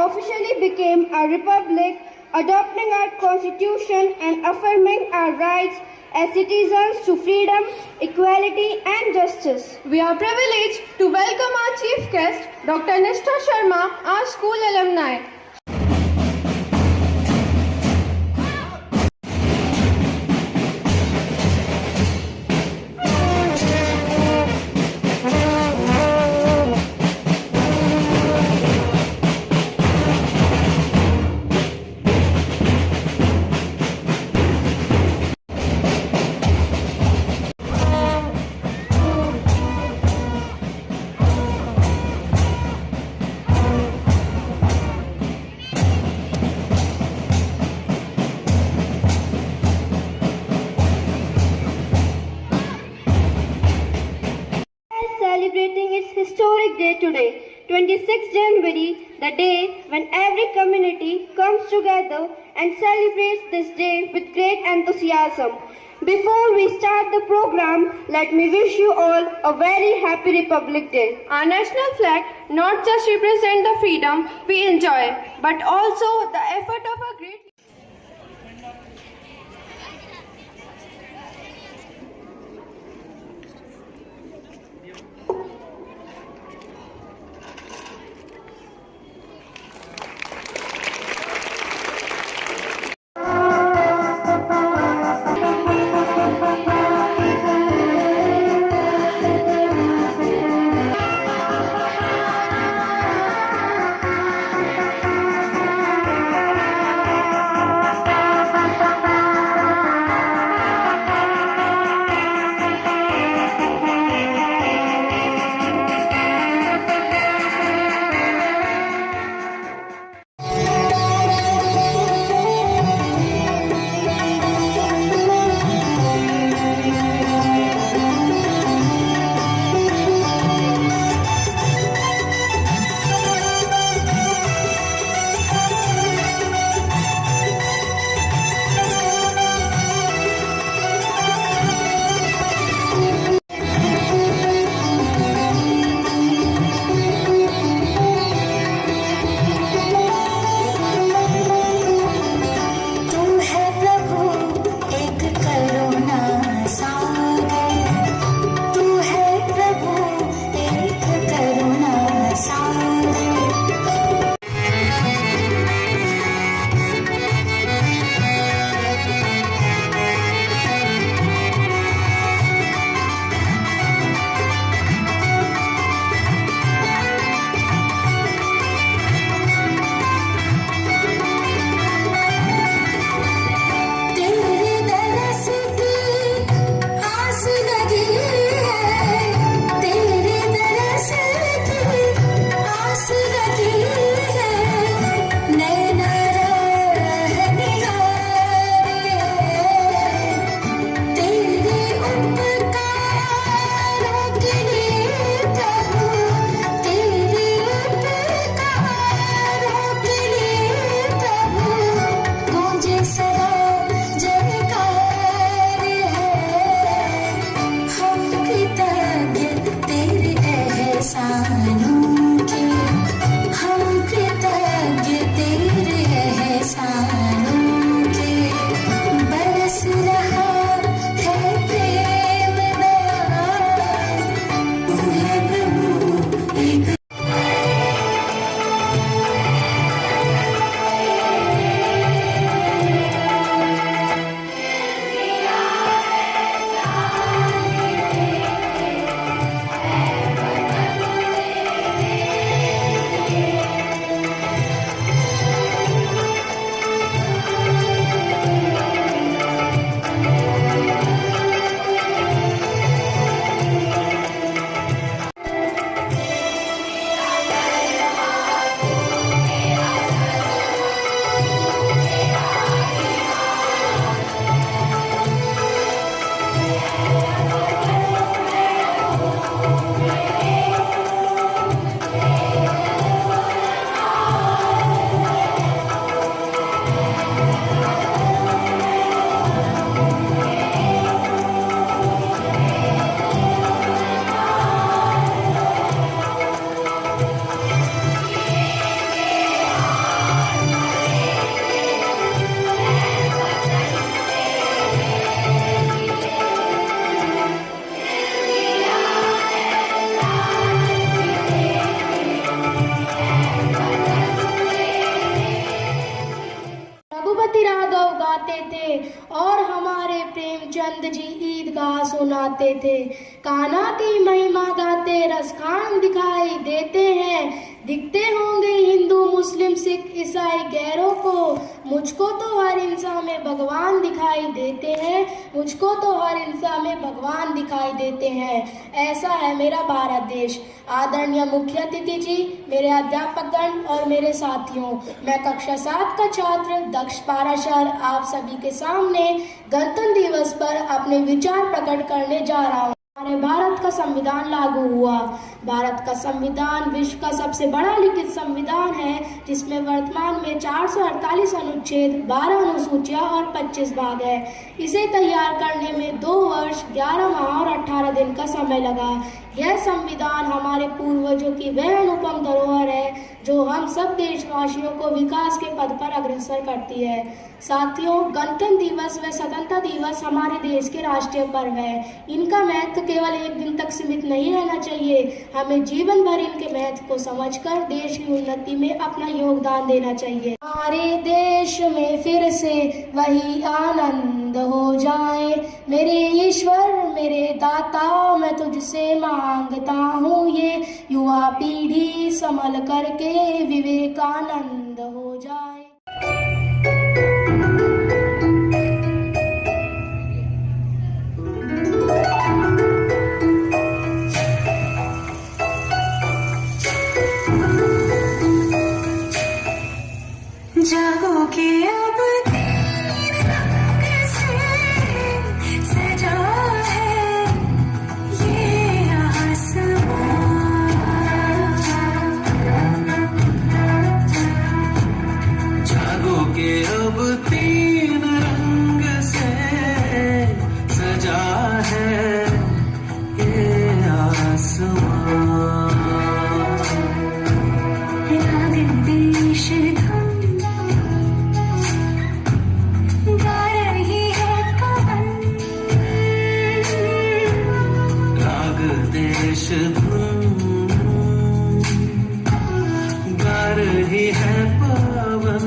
officially became a republic, adopting our constitution and affirming our rights as citizens to freedom, equality and justice. We are privileged to welcome our chief guest, Dr. Nishtha Sharma, our school alumni. Celebrating its historic day today, 26 January, the day when every community comes together and celebrates this day with great enthusiasm. Before we start the program, let me wish you all a very happy Republic Day. Our national flag not just represents the freedom we enjoy, but also the effort of a great Nand ji ईदगाह सुनाते थे। कान्हा की महिमा गाते रसखान दिखाई देते हैं। दिखते होंगे हिंदू मुस्लिम सिख ईसाई गैरों को, मुझको तो हर इंसान में भगवान दिखाई देते हैं। मुझको तो हर इंसान में भगवान दिखाई देते हैं। ऐसा है मेरा भारत देश। आदरणीय मुख्य अतिथि जी, मेरे अध्यापकगण और मेरे साथियों, मैं कक्षा 7 का छात्र दक्ष पाराशर आप सभी के सामने गणतंत्र दिवस पर अपने विचार प्रकट करने जा रहा हूँ। हमारे भारत का संविधान लागू हुआ। भारत का संविधान विश्व का सबसे बड़ा लिखित संविधान है, जिसमें वर्तमान में 448 अनुच्छेद, 12 अनुसूचियां और 25 भाग है। इसे तैयार करने में 2 वर्ष 11 माह और 18 दिन का समय लगा। यह संविधान हमारे पूर्वजों की वह अनुपम धरोहर है जो हम सब देशवासियों को विकास के पथ पर अग्रसर करती है। साथियों, गणतंत्र दिवस व स्वतंत्रता दिवस हमारे देश के राष्ट्रीय पर्व है। इनका महत्व केवल एक दिन तक सीमित नहीं रहना चाहिए। हमें जीवन भर इनके महत्व को समझकर देश की उन्नति में अपना योगदान देना चाहिए। हमारे देश में फिर से वही आनंद हो जाए। मेरे ईश्वर मेरे दाता, मैं तुझसे मांगता हूँ, ये युवा पीढ़ी संभल करके विवेकानंद हो जाए। जागोगे अब तीन रंग से सजा है ये आसमां। जागोगे अब तीन रंग से सजा है ये आसमां। राग देश देश धुन गा रही है पवन।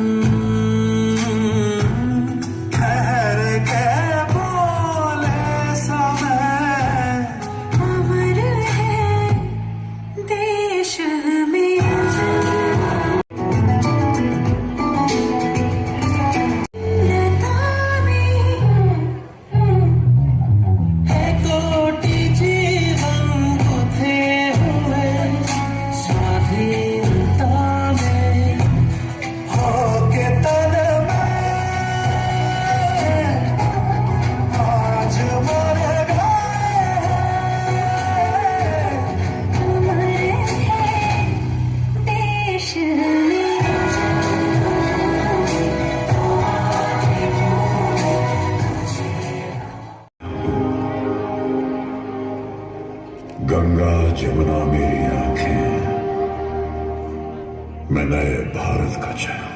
ठहर के बोले समय अमर है देश में। गंगा जमुना मेरी आंखें, मैं नए भारत का चेहरा।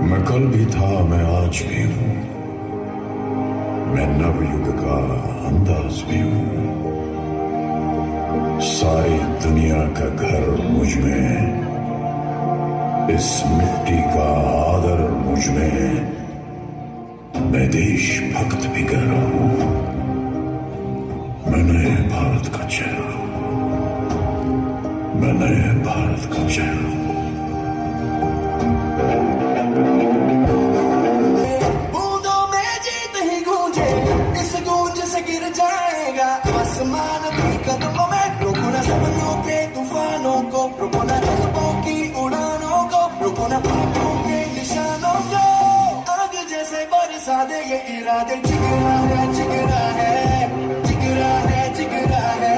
मैं कल भी था, मैं आज भी हूं, मैं नवयुग का अंदाज भी हूं। सारी दुनिया का घर मुझ में, इस मिट्टी का आदर मुझ में। मैं देशभक्त भी कह रहा हूं, मैं नए भारत का चेहरा हूं, मैं नए भारत का चेहरा हूं। बूंदों में जीत ही गूंजे, इस गूंज से गिर जाएगा आसमान भी कदमों में। रोको ना सपनों के तूफानों को, रोको ना जज्बों की उड़ानों को, रोको ना पापों के निशानों को। आग जैसे बरसा दे ये इरादे। जिगरा है जिगरा है जिगरा है जिगरा है।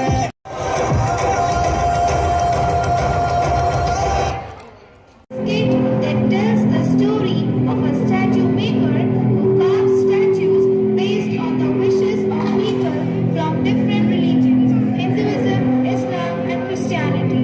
Skit that tells the story of a statue maker who carves statues based on the wishes of people from different religions, Hinduism, Islam and Christianity.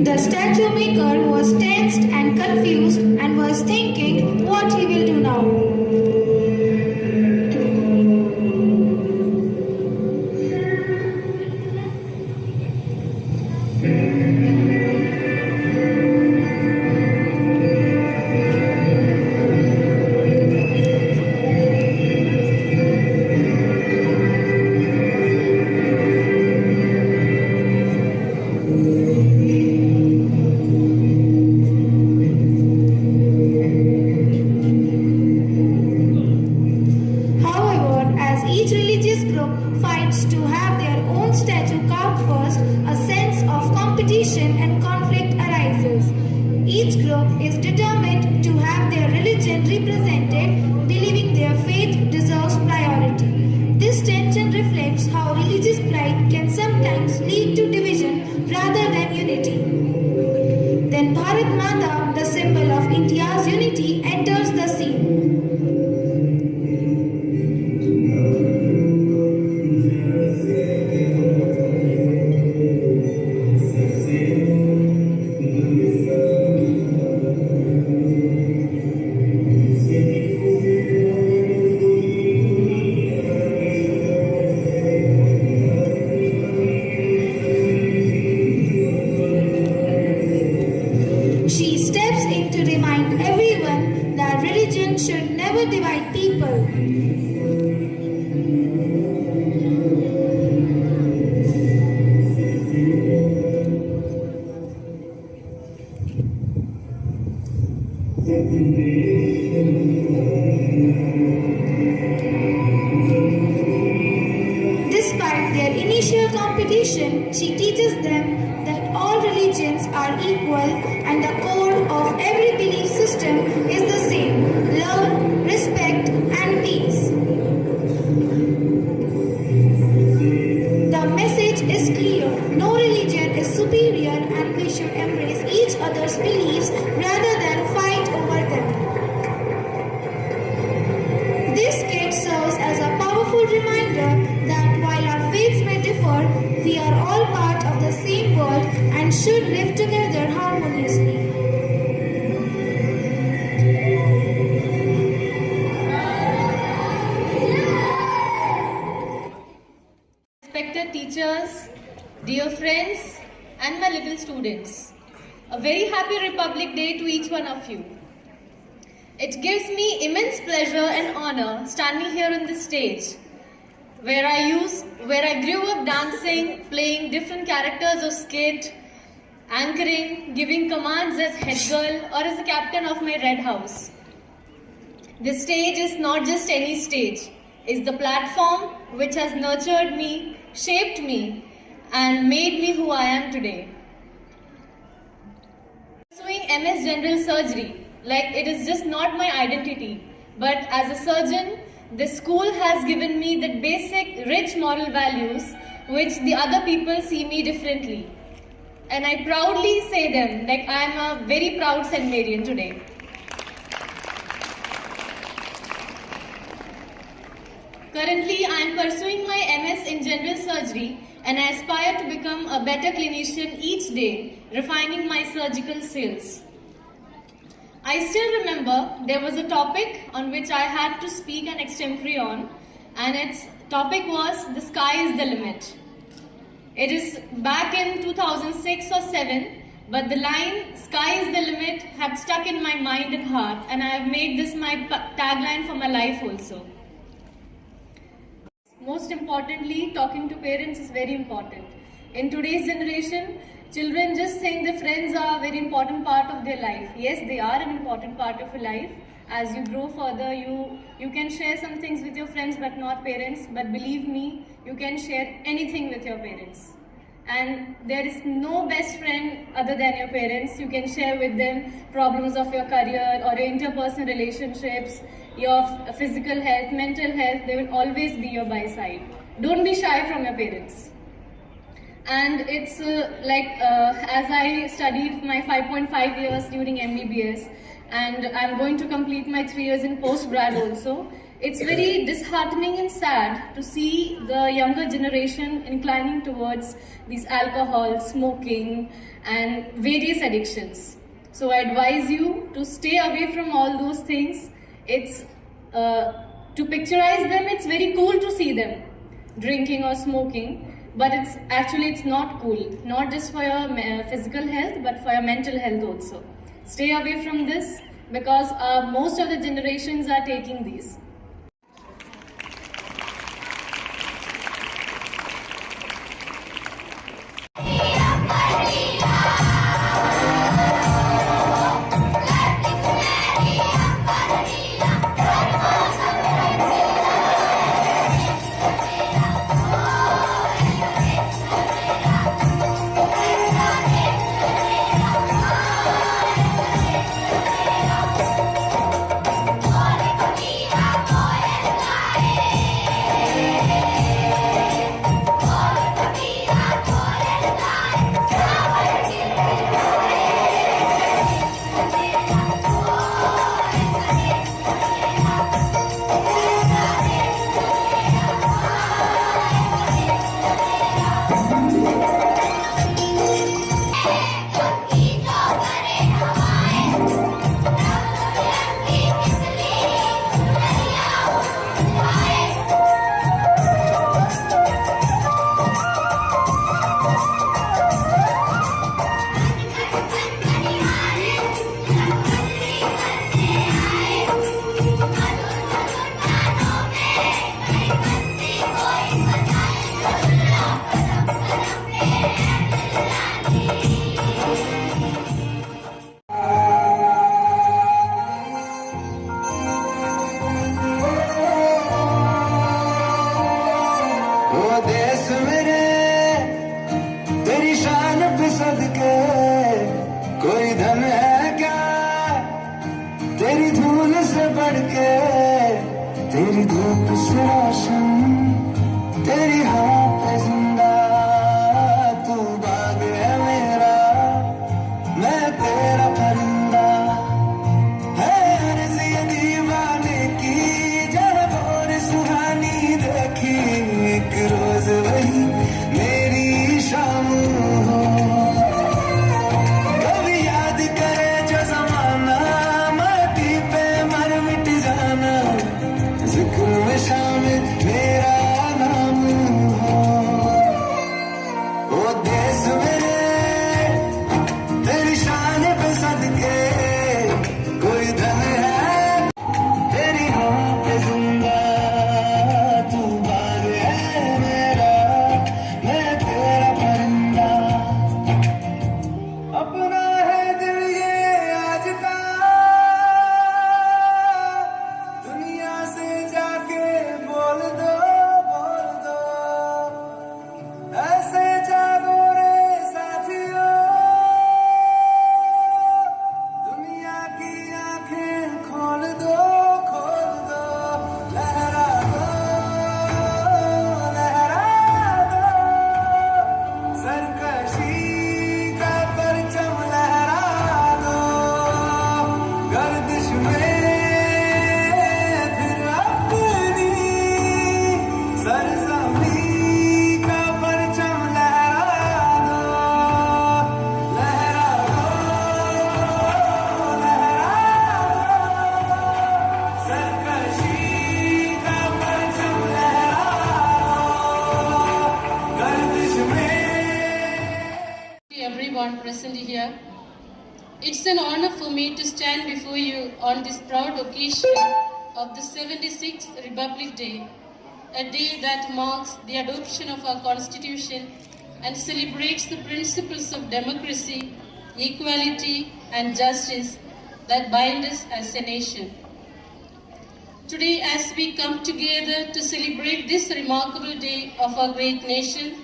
The statue maker was tensed and confused and was thinking what he will do now. However, as each religious group fights to have their own statue carved first, a sense of competition and conflict arises. Each group is determined to have their religion represented, believing their faith deserves priority. This tension reflects how religious pride can sometimes lead to division rather than unity. Then Bharat Mata, the symbol of India's unity, enters the scene. She steps in to remind everyone that religion should never divide people. Despite their initial competition, she teaches them that all religions are equal and the core of every belief system is the same: love, respect, and peace. The message is clear: no religion is superior and we should embrace each other's beliefs rather than fight over them. This skit serves as a powerful reminder that while our faiths may differ, we are all part of the same world and should live together harmoniously. Respected teachers, dear friends, and my little students, a very happy Republic Day to each one of you. It gives me immense pleasure and honor standing here on this stage, where I grew up dancing, playing different characters of skit, anchoring, giving commands as head girl or as the captain of my red house. This stage is not just any stage. It's the platform which has nurtured me, shaped me, and made me who I am today. Pursuing MS General Surgery, like it is just not my identity, but as a surgeon, this school has given me the basic, rich moral values which the other people see me differently. And I proudly say them, like I am a very proud St. Marian today. Currently, I am pursuing my MS in General Surgery and I aspire to become a better clinician each day, refining my surgical skills. I still remember there was a topic on which I had to speak an extempore on, and its topic was "The Sky is the Limit." It is back in 2006 or 7, but the line "Sky is the limit" had stuck in my mind and heart, and I have made this my tagline for my life also. Most importantly, talking to parents is very important. In today's generation, children just think their friends are a very important part of their life. Yes, they are an important part of your life. As you grow further, you can share some things with your friends but not parents. But believe me, you can share anything with your parents. And there is no best friend other than your parents. You can share with them problems of your career or your interpersonal relationships, your physical health, mental health. They will always be your by side. Don't be shy from your parents. And it's as I studied my 5.5 years during MBBS, and I'm going to complete my 3 years in post-grad also. It's very disheartening and sad to see the younger generation inclining towards these alcohol, smoking, and various addictions. So I advise you to stay away from all those things. It's to picturize them, it's very cool to see them drinking or smoking, but it's not cool, not just for your physical health, but for your mental health also. Stay away from this because most of the generations are taking these. कोई धन है क्या तेरी धूल से बढ़ के, तेरी धूप से रोशन, तेरी हवा पे जिंदा। तू बाग है मेरा, मैं तेरा परिंदा। है अर्ज़ी दीवाने की जब और सुहानी देखी, एक रोज वही मेरी शाम हो। कभी याद करे जो ज़माना, माटी पे मर मिट जाना, जिक्र में शामिल मेरा नाम हो। It's an honor for me to stand before you on this proud occasion of the 76th Republic Day, a day that marks the adoption of our Constitution and celebrates the principles of democracy, equality, and justice that bind us as a nation. Today, as we come together to celebrate this remarkable day of our great nation,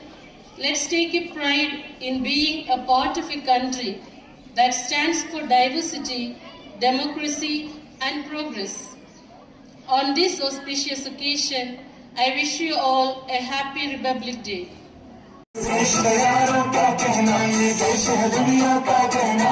let's take a pride in being a part of a country that stands for diversity, democracy, and progress. On this auspicious occasion, I wish you all a happy Republic Day. देश यारों का कहना ये देश है दुनिया का कहना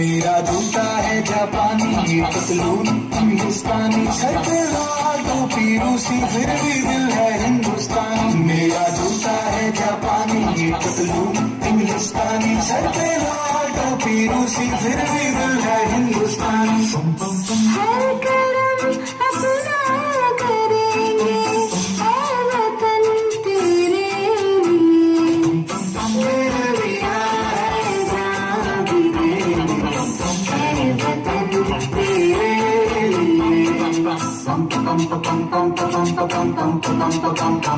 मेरा जूता है जापानी ये पतलून हिंदुस्तानी सर पे लाल टोपी रूसी फिर भी दिल है हिंदुस्तानी मेरा जूता है जापानी ये पतलून हिंदुस्तानी सर पे लाल टोपी रूसी फिर भी दिल है हिंदुस्तानी हर करम अपना करेंगे ऐ वतन तेरे लिए मेरा बिहार है जान भी देंगे ऐ वतन तेरे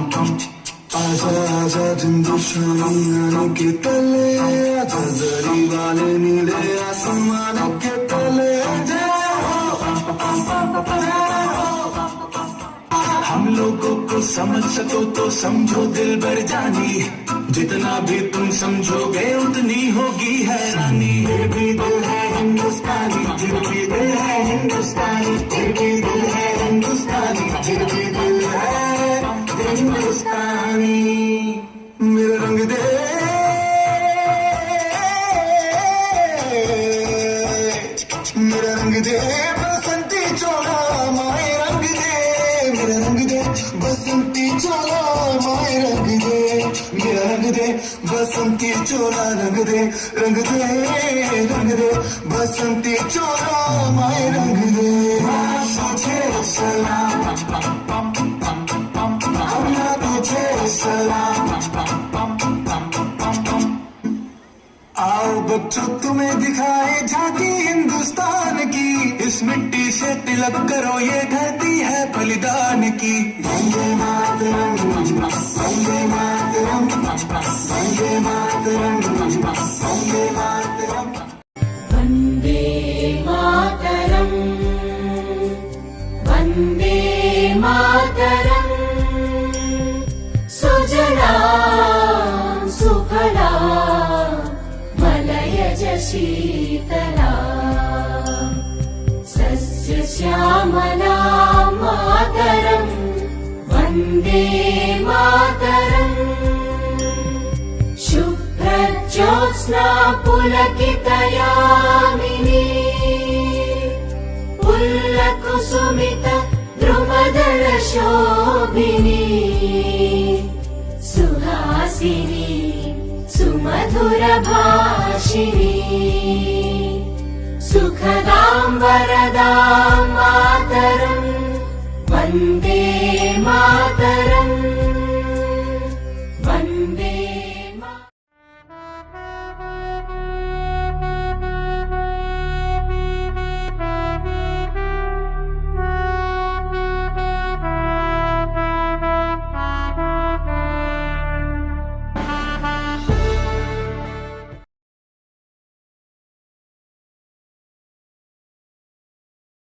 आजा आजा हिंदुस्तानी के तले आजा जरी वाले नीले आसमान के तले हम लोगों को समझ सको तो समझो दिल भर जानी जितना भी तुम समझोगे उतनी होगी हैरानी फिर भी दिल है हिंदुस्तानी फिर भी दिल है हिंदुस्तानी फिर भी दिल है हिंदुस्तानी फिर भी दिल है हिंदुस्तानी मेरा रंग दे मेरा रंग दे बसंती चोला माए रंग दे मेरा रंग दे बसंती चोला माए रंग दे मेरा रंग दे बसंती चोला रंग दे रंग दे रंग दे बसंती चोला माए रंग दे तुझे सलाम अल्लाह तुझे सलाम आओ बच्चों तुम्हें दिखाए झांकी हिंदुस्तान की इस मिट्टी से तिलक करो ये धरती है बलिदान की वंदे मातरम वंदे मातरम वंदे मातरम वंदे मातरम वन्दे मातरम् वन्दे मातरम् सुजला सुफला मलयज शीतला सस्यश्यामला मातरम् वन्दे मातरम् शुभ्रज्योत्स्ना पुलकितयामिनी पुल्लकुसुमित द्रुमदल शोभिनी सुहासिनी सुमधुर भाषिणी सुखदां वरदां मातरम् वन्दे मातरम्